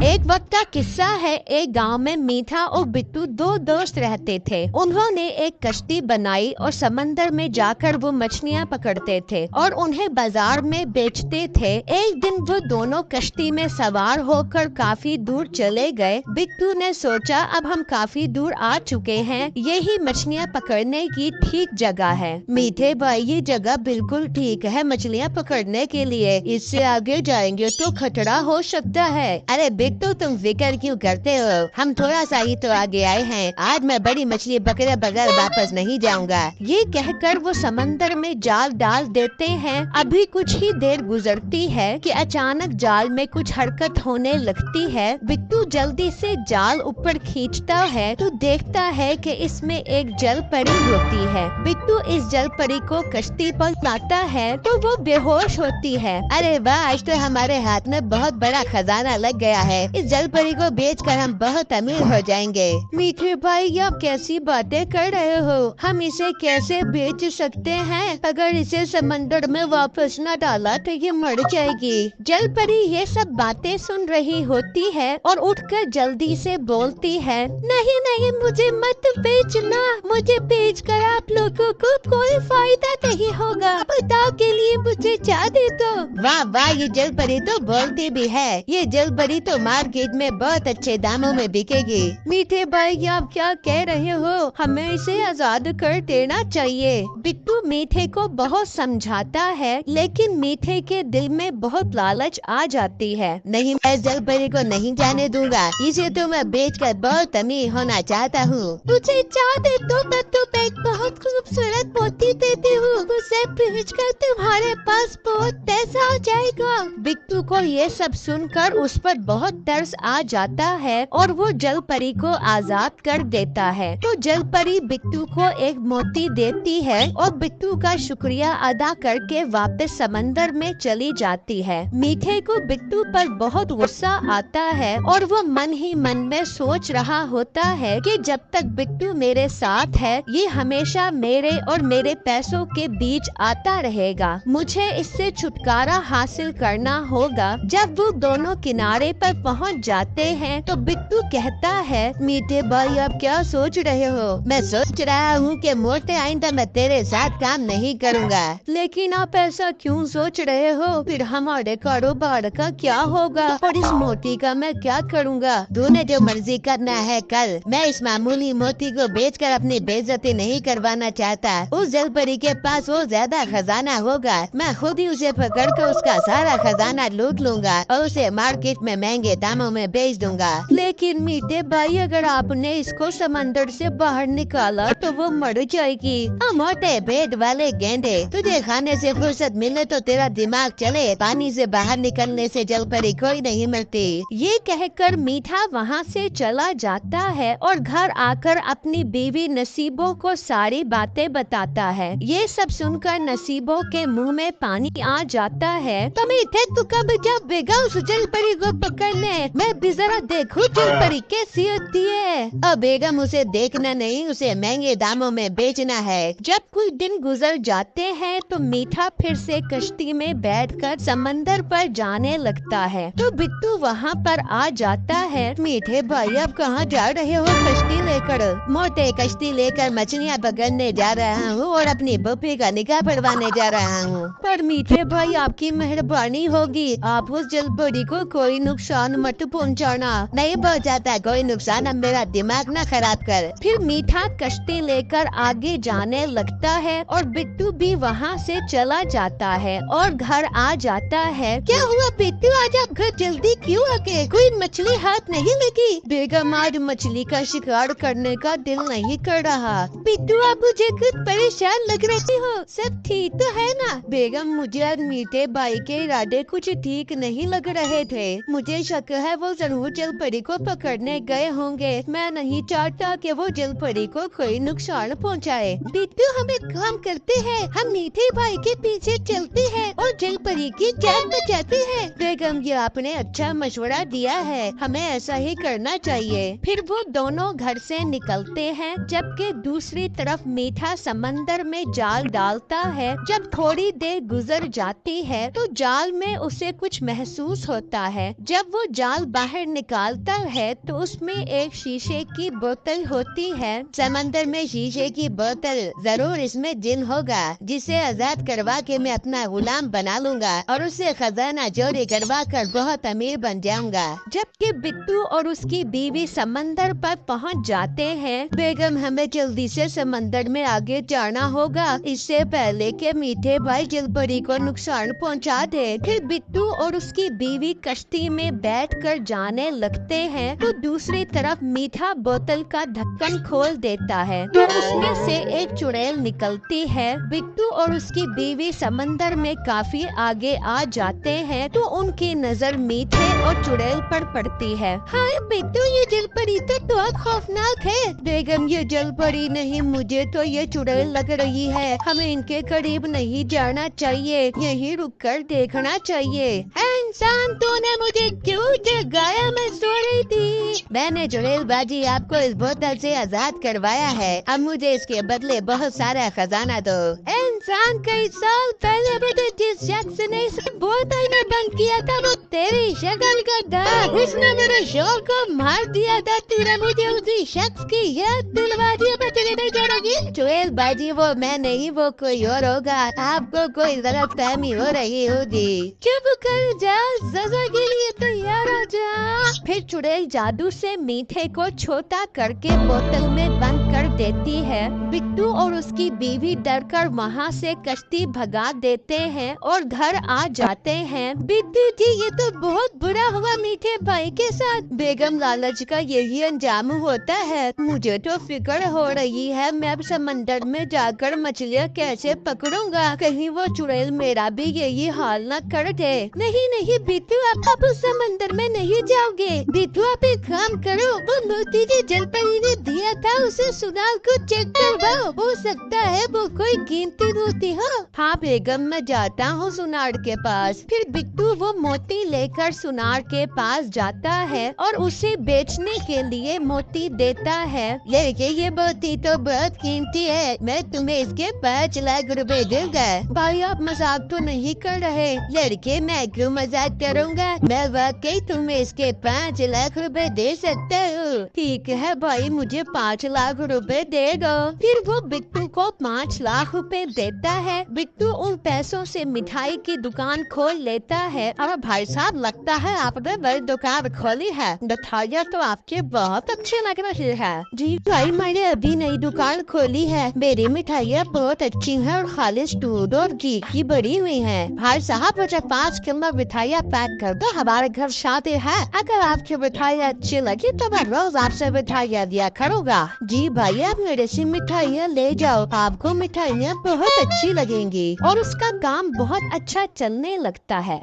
एक वक्त का किस्सा है। एक गांव में मीठा और बिट्टू दो दोस्त रहते थे। उन्होंने एक कश्ती बनाई और समंदर में जाकर वो मछलियाँ पकड़ते थे और उन्हें बाजार में बेचते थे। एक दिन वो दोनों कश्ती में सवार होकर काफी दूर चले गए। बिट्टू ने सोचा अब हम काफी दूर आ चुके हैं, यही मछलियाँ पकड़ने की ठीक जगह है। मीठे भाई, ये जगह बिल्कुल ठीक है मछलियाँ पकड़ने के लिए, इससे आगे जाएंगे तो खतरा हो सकता है। अरे बिट्टू, तुम फिक्र क्यों करते हो, हम थोड़ा सा ही तो आगे आए हैं, आज मैं बड़ी मछली पकड़े बगैर वापस नहीं जाऊंगा। ये कहकर वो समंदर में जाल डाल देते हैं। अभी कुछ ही देर गुजरती है कि अचानक जाल में कुछ हरकत होने लगती है। बिट्टू जल्दी से जाल ऊपर खींचता है तो देखता है कि इसमें एक जल परी होती है। बिट्टू इस जल परी को कश्ती पर लाता है तो वो बेहोश होती है। अरे वाह, आज तो हमारे हाथ में बहुत बड़ा खजाना लग गया है, इस जल परी को बेचकर हम बहुत अमीर हो जाएंगे। मीठे भाई, आप कैसी बातें कर रहे हो, हम इसे कैसे बेच सकते हैं, अगर इसे समंदर में वापस न डाला तो ये मर जाएगी। जल परी ये सब बातें सुन रही होती है और उठकर जल्दी से बोलती है, नहीं नहीं, मुझे मत बेचना, मुझे बेचकर आप लोगों को कोई फायदा नहीं होगा, बताओ के लिए मुझे चाह दे दो। वाह वाह, ये जल परी तो बोलती भी है, ये जल परी तो मार्केट में बहुत अच्छे दामों में बिकेगी। मीठे भाई, आप क्या कह रहे हो, हमें इसे आजाद कर देना चाहिए। बिट्टू मीठे को बहुत समझाता है लेकिन मीठे के दिल में बहुत लालच आ जाती है। नहीं, मैं जल परी को नहीं जाने दूंगा, इसे तो मैं बेचकर बहुत अमीर होना चाहता हूँ। मुझे चाह दे तो मैं तुम्हें एक बहुत खूबसूरत मोती देती हूँ, उसे बेचकर तुम्हारे पास बहुत पैसा आ जाएगा। बिट्टू को ये सब सुनकर उस पर बहुत तरस आ जाता है और वो जल परी को आजाद कर देता है। तो जल परी बिट्टू को एक मोती देती है और बिट्टू का शुक्रिया अदा करके वापस समंदर में चली जाती है। मीठे को बिट्टू पर बहुत गुस्सा आता है और वो मन ही मन में सोच रहा होता है कि जब तक बिट्टू मेरे साथ है ये हमेशा मेरे और मेरे पैसों के बीच आता रहेगा, मुझे इससे छुटकारा हासिल करना होगा। जब वो दोनों किनारे पर पहुंच जाते हैं तो बिट्टू कहता है, मीठे भाई आप क्या सोच रहे हो, मैं सोच रहा हूँ कि मोटे आइंदा मैं तेरे साथ काम नहीं करूँगा। लेकिन आप ऐसा क्यों सोच रहे हो, फिर हमारे कारोबार का क्या होगा और इस मोती का मैं क्या करूँगा। तूने जो मर्जी करना है कर, मैं इस मामूली मोती को बेचकर अपनी बेइज्जती नहीं करवाना चाहता। उस जल परी के पास वो ज्यादा खजाना होगा, मैं खुद ही उसे पकड़ कर उसका सारा खजाना लूट लूंगा और उसे मार्केट में महंगे दामों में बेच दूंगा। लेकिन मीठे भाई, अगर आपने इसको समंदर से बाहर निकाला तो वो मर जाएगी। मोटे पेट वाले गेंडे, तुझे खाने से फुर्सत मिले तो तेरा दिमाग चले, पानी से बाहर निकलने से जल परी कोई नहीं मिलती। ये कहकर मीठा वहाँ से चला जाता है और घर आकर अपनी बीवी नसीबों को सारी बातें बताता है। ये सब सुनकर नसीबों के मुंह में पानी आ जाता है। तो मीठे, तू कब जाएगा उस जल परी को पकड़ने, मैं भी जरा देखूं जल परी कैसी होती है। अब बेगम, उसे देखना नहीं, उसे महंगे दामों में बेचना है। जब कुछ दिन गुजर जाते हैं तो मीठा फिर से कश्ती में बैठकर समंदर पर जाने लगता है। तो बिट्टू वहाँ पर आ जाता है। मीठे भाई, आप कहाँ जा रहे हो कश्ती लेकर? मोटे, कश्ती लेकर मछलियाँ पकड़ने जा रहा हूँ और अपनी बुप्पी का निकाह पढ़वाने जा रहा हूँ। पर मीठे भाई, आपकी मेहरबानी होगी, आप उस जल परी को कोई नुकसान मत पहुँचाना। नहीं पहुँचाता कोई नुकसान, अब मेरा दिमाग न खराब कर। फिर मीठा कश्ती लेकर आगे जाने लगता है और बिट्टू भी वहाँ से चला जाता है और घर आ जाता है। क्या हुआ बिट्टू, आज आप घर जल्दी क्यों आ गए, कोई मछली हाथ नहीं लगी? बेगम, आज मछली का शिकार करने का दिल नहीं कर रहा। बिट्टू, आप मुझे कुछ परेशान लग रहे हो, सब ठीक तो है ना? बेगम, मुझे आज मीठे भाई के इरादे कुछ ठीक नहीं लग रहे थे, मुझे शक है वो जरूर जल परी को पकड़ने गए होंगे, मैं नहीं चाहता कि वो जल परी को कोई नुकसान पहुंचाए। बिट्टू, हम एक काम करते हैं, हम मीठे भाई के पीछे चलते हैं और जल परी की जान बचाते हैं। बेगम, ये आपने अच्छा मशवरा दिया है, हमें ऐसा ही करना चाहिए। फिर वो दोनों घर से निकलते हैं, जबकि दूसरी तरफ मीठा समंदर में जाल डालता है। जब थोड़ी देर गुजर जाती है तो जाल में उसे कुछ महसूस होता है। जब वो जाल बाहर निकालता है तो उसमें एक शीशे की बोतल होती है। समंदर में शीशे की बोतल, जरूर इसमें जिन होगा जिसे आजाद करवा के मैं अपना गुलाम बना लूंगा और उससे खजाना चोरी करवा कर बहुत अमीर बन जाऊंगा। जबकि बिट्टू और उसकी बीवी समंदर पर पहुंच जाते हैं। बेगम, हमें जल्दी से समंदर में आगे जाना होगा, इससे पहले के मीठे भाई जलपरी को नुकसान पहुंचा दे। फिर बिट्टू और उसकी बीवी कश्ती में बैठकर जाने लगते हैं तो दूसरी तरफ मीठा बोतल का ढक्कन खोल देता है तो उसमें से एक चुड़ैल निकलती है। बिट्टू और उसकी बीवी समंदर में काफी आगे आ जाते हैं तो उनकी नजर मीठे और चुड़ैल पर पड़ती है। हाय बिट्टू, ये जलपरी तो बहुत खौफनाक है। बेगम, ये जलपरी नहीं, मुझे तो ये चुड़ैल लग रही है। हमें इनके करीब नहीं जाना चाहिए, यहीं रुककर देखना चाहिए। इंसान, तूने मुझे क्यों जगाया? मैं सो रही थी। मैंने चुड़ैल बाजी आपको इस बोतल से आजाद करवाया है, अब मुझे इसके बदले बहुत सारा खजाना दो। इंसान, कई साल पहले मुझे जिस शख्स ने इस बोतल में बंद किया था वो तेरी शक्ल का था। उसने मेरे शोर को मार दिया था। तूने मुझे उसी शख्स की याद दिलवा दी। मैं तेरे नहीं छोड़ूंगी। चुड़ैल बाजी, वो मैं नहीं, वो कोई और होगा। आपको कोई गलतफहमी हो रही होगी। चुप कर जा, सजा के लिए तैयार हो जा। फिर चुड़ैल जादू से मीठे को छोटा करके बोतल में बंद कर देती है। बिट्टू और उसकी बीवी डरकर वहाँ से कश्ती भगा देते हैं और घर आ जाते हैं। बिट्टू जी, ये तो बहुत बुरा हुआ मीठे भाई के साथ। बेगम, लालच का यही अंजाम होता है। मुझे तो फिक्र हो रही है, मैं अब समंदर में जाकर मछलियाँ कैसे पकड़ूंगा। कहीं वो चुड़ैल मेरा भी यही हाल न कर दे। नहीं नहीं बिट्टू, आप उस समंदर में नहीं जाओगे। बिट्टू, आप एक काम करो, वो मोती जो जलपरी ने दिया था उसे सुनार को चेक करवाओ, हो सकता है वो कोई कीमती मोती हो। हाँ बेगम, मैं जाता हूँ सुनार के पास। फिर बिट्टू वो मोती लेकर सुनार के पास जाता है और उसे बेचने के लिए मोती देता है। लड़के, ये मोती तो बहुत कीमती है, मैं तुम्हें इसके 5 लाख रुपए दूंगा। भाई, आप मजाक तो नहीं कर रहे? लड़के, मैं क्यों मजाक करूंगा, मैं वाकई तुम्हें इसके 5 लाख रुपए दे सकता हूँ। ठीक है भाई, मुझे 5 लाख रुपए दे दो। फिर वो बिट्टू को 5 लाख रुपए देता है। बिट्टू उन पैसों से मिठाई की दुकान खोल लेता है। और भाई साहब, लगता है आपने बड़ी दुकान खोली है, मिठाइयाँ तो आपके बहुत अच्छी लग रही है। जी भाई, मैंने अभी नई दुकान खोली है, मेरी मिठाइयाँ बहुत अच्छी है और खालिश दूध और घी की बनी हुई है। भाई साहब, मुझे 5 किलो मिठाइयाँ पैक कर दो, हमारे घर शादी है। अगर आपकी मिठाइयाँ अच्छी लगी तो मैं रोज आपसे मिठाइयाँ दिया करूँगा। जी भाई, आप मेरे से मिठाइयाँ ले जाओ, आपको मिठाइयाँ बहुत अच्छी लगेंगी। और उसका काम बहुत अच्छा चलने लगता है।